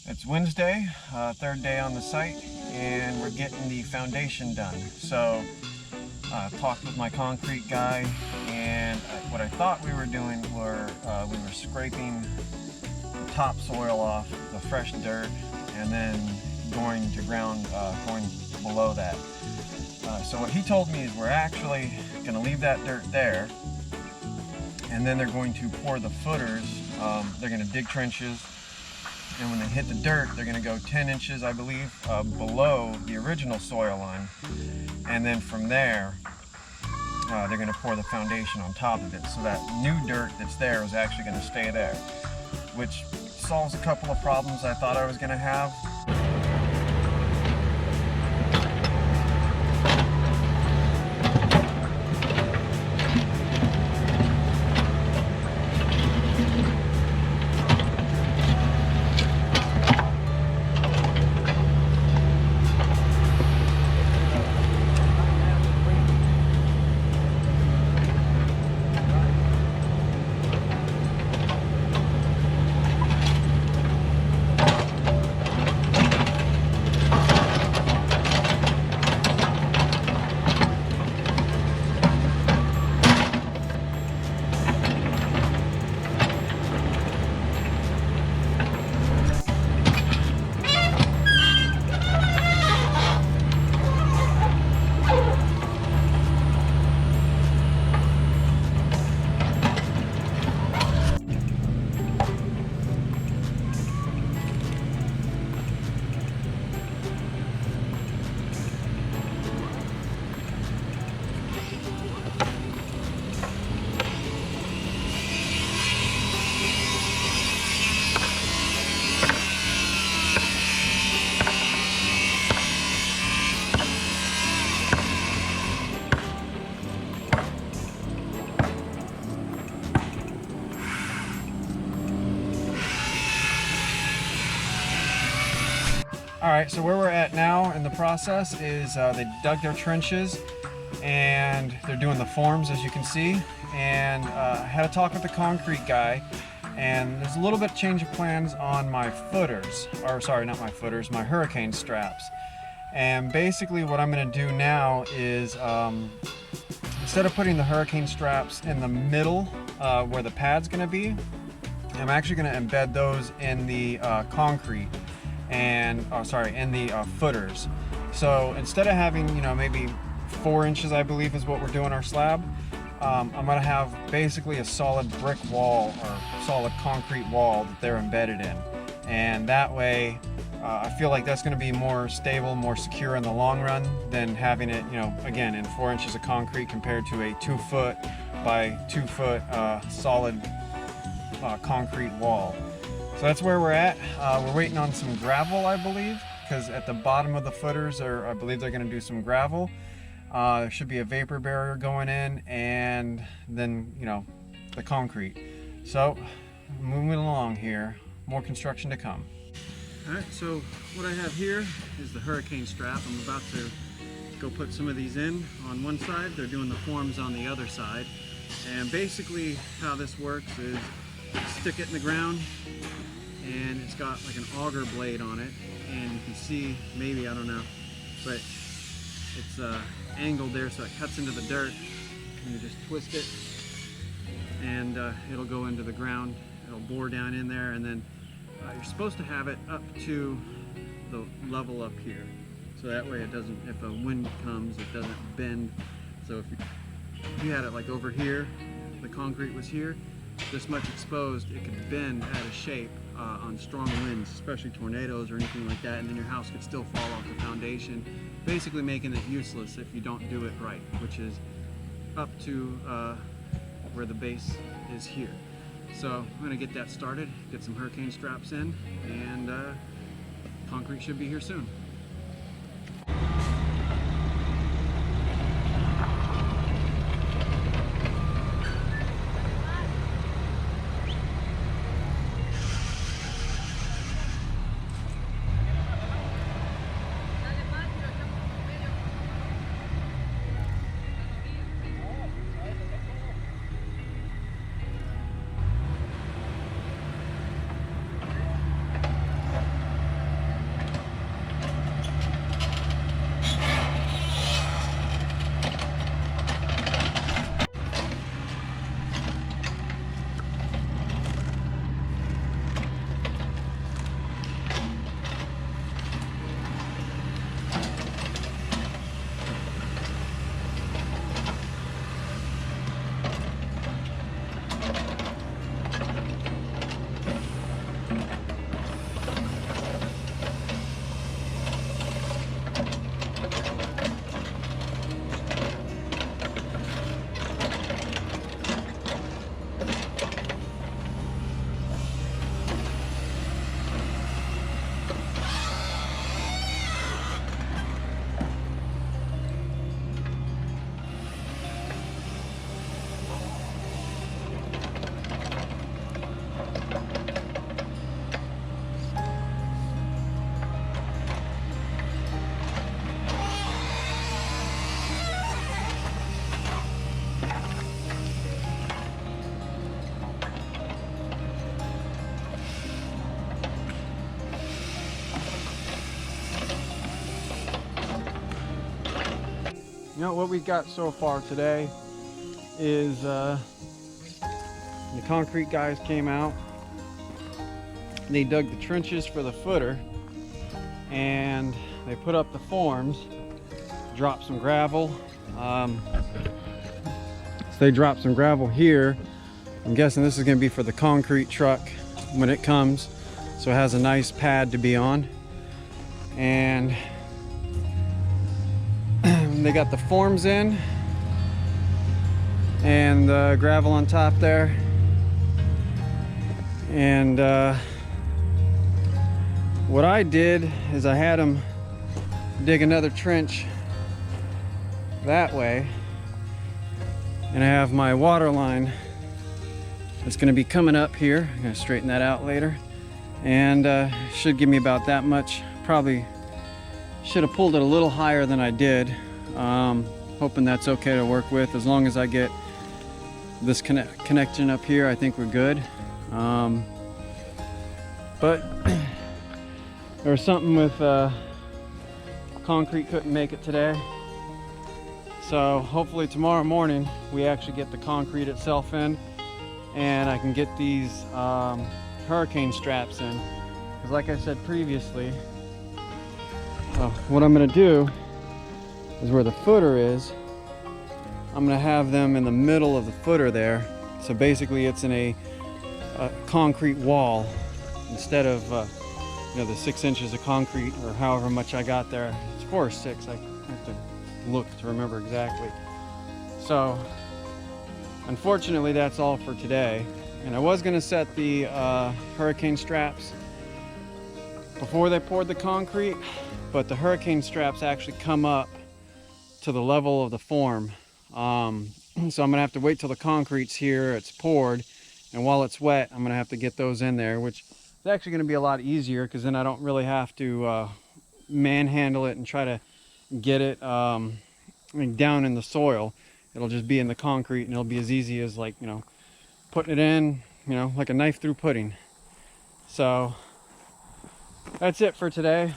It's Wednesday, third day on the site, and we're getting the foundation done. So, talked with my concrete guy, and what I thought we were doing were we were scraping the topsoil off, the fresh dirt, and then going to ground, going below that. So what he told me is we're actually going to leave that dirt there, and then they're going to pour the footers. They're going to dig trenches, and when they hit the dirt, they're going to go 10 inches, I believe, below the original soil line. And then from there, they're going to pour the foundation on top of it. So that new dirt that's there is actually going to stay there, which solves a couple of problems I thought I was going to have. Alright, so where we're at now in the process is they dug their trenches and they're doing the forms, as you can see. And I had a talk with the concrete guy, and there's a little bit change of plans on my footers, or sorry, not my footers, my hurricane straps. And basically what I'm going to do now is instead of putting the hurricane straps in the middle where the pad's going to be, I'm actually going to embed those in the concrete and in the footers. So instead of having, maybe 4 inches, I believe is what we're doing our slab, I'm gonna have basically a solid brick wall or solid concrete wall that they're embedded in, and that way I feel like that's going to be more stable, more secure in the long run than having it, again, in 4 inches of concrete compared to a 2 foot by 2 foot solid concrete wall. So that's where we're at. We're waiting on some gravel, I believe, because at the bottom of the footers, I believe they're going to do some gravel. There should be a vapor barrier going in, and then, the concrete. So, moving along here, more construction to come. Alright, so what I have here is the hurricane strap. I'm about to go put some of these in on one side. They're doing the forms on the other side. And basically how this works is stick it in the ground, and it's got like an auger blade on it, and you can see, maybe, I don't know, but it's angled there so it cuts into the dirt, and you just twist it, and it'll go into the ground. It'll bore down in there, and then you're supposed to have it up to the level up here, so that way it doesn't, if a wind comes, it doesn't bend. So if you had it like over here, the concrete was here, this much exposed, it could bend out of shape on strong winds, especially tornadoes or anything like that, and then your house could still fall off the foundation, basically making it useless if you don't do it right, which is up to where the base is here. So I'm going to get that started, get some hurricane straps in, and concrete should be here soon. You know, what we got so far today is the concrete guys came out. They dug the trenches for the footer and they put up the forms, dropped some gravel. So they dropped some gravel here. I'm guessing this is going to be for the concrete truck when it comes, so it has a nice pad to be on. And they got the forms in and the gravel on top there. And what I did is I had them dig another trench that way, and I have my water line that's going to be coming up here. I'm going to straighten that out later, and should give me about that much. Probably should have pulled it a little higher than I did. Hoping that's okay to work with. As long as I get this connection up here, I think we're good. But there was something with concrete couldn't make it today, so hopefully tomorrow morning we actually get the concrete itself in and I can get these hurricane straps in, because like I said previously, what I'm going to do is where the footer is, I'm going to have them in the middle of the footer there. So basically it's in a concrete wall instead of you know, the 6 inches of concrete or however much I got there. It's 4 or 6, I have to look to remember exactly. So unfortunately that's all for today. And I was going to set the hurricane straps before they poured the concrete, but the hurricane straps actually come up to the level of the form. So I'm gonna have to wait till the concrete's here, it's poured, and while it's wet, I'm gonna have to get those in there, which is actually gonna be a lot easier, because then I don't really have to manhandle it and try to get it down in the soil. It'll just be in the concrete, and it'll be as easy as, like, you know, putting it in, you know, like a knife through pudding. So that's it for today.